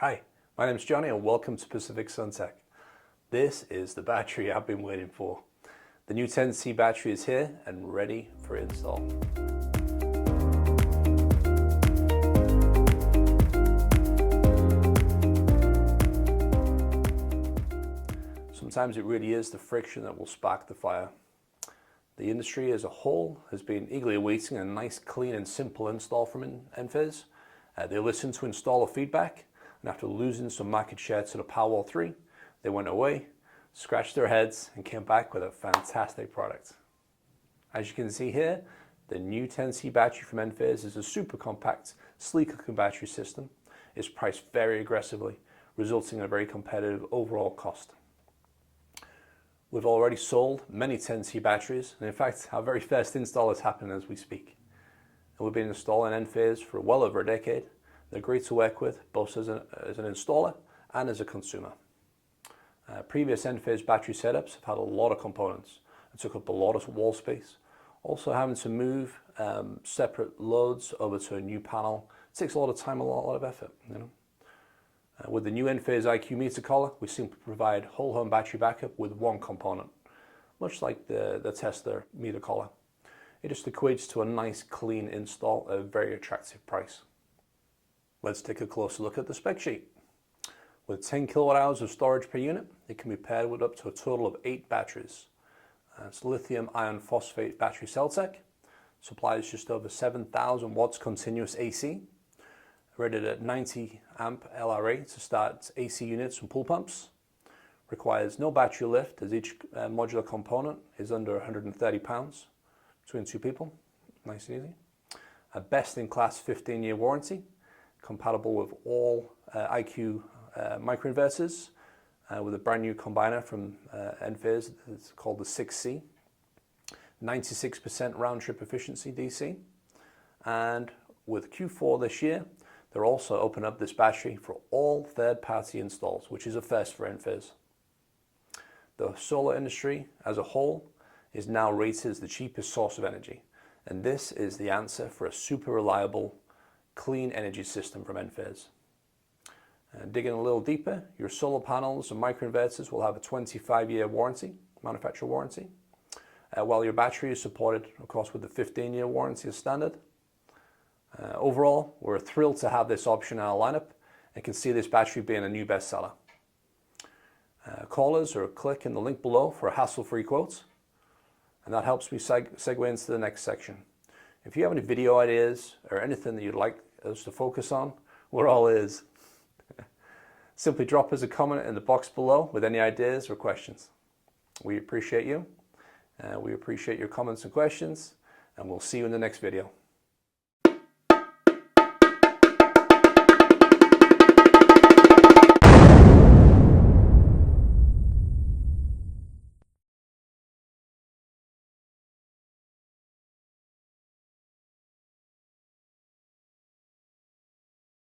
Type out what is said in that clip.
Hi, my name is Johnny and welcome to Pacific Suntech. This is the battery I've been waiting for. The new 10C battery is here and ready for install. Sometimes it really is the friction that will spark the fire. The industry as a whole has been eagerly awaiting a nice, clean and simple install from Enphase. They listened to installer feedback, and after losing some market share to the Powerwall 3, they went away, scratched their heads, and came back with a fantastic product. As you can see here, the new 10C battery from Enphase is a super compact, sleek-looking battery system. It's priced very aggressively, resulting in a very competitive overall cost. We've already sold many 10C batteries, and in fact, our very first install is happening as we speak. And we've been installing Enphase for well over a decade. They're great to work with, both as an installer and as a consumer. Previous Enphase battery setups have had a lot of components and took up a lot of wall space. Also having to move separate loads over to a new panel takes a lot of time, a lot of effort. With the new Enphase IQ meter collar, we simply provide whole home battery backup with one component, much like the Tesla meter collar. It just equates to a nice clean install at a very attractive price. Let's take a closer look at the spec sheet. With 10 kilowatt hours of storage per unit, it can be paired with up to a total of 8 batteries. It's Lithium Iron Phosphate battery cell tech, supplies just over 7,000 watts continuous AC, rated at 90 amp LRA to start AC units and pool pumps, requires no battery lift as each modular component is under 130 pounds between 2 people, nice and easy. A best-in-class 15-year warranty, compatible with all IQ microinverters, with a brand new combiner from Enphase. It's called the 6C. 96% round trip efficiency DC. And with Q4 this year, they're also opening up this battery for all third-party installs, which is a first for Enphase. The solar industry as a whole is now rated as the cheapest source of energy. And this is the answer for a super reliable, clean energy system from Enphase. Digging a little deeper, your solar panels and microinverters will have a 25-year warranty, manufacturer warranty, while your battery is supported, of course, with the 15-year warranty as standard. Overall, we're thrilled to have this option in our lineup and can see this battery being a new bestseller. Call us or click in the link below for a hassle-free quote, and that helps me segue into the next section. If you have any video ideas or anything that you'd like us to focus on, we're all ears. Simply drop us a comment in the box below with any ideas or questions. We appreciate you. We appreciate your comments and questions, and we'll see you in the next video.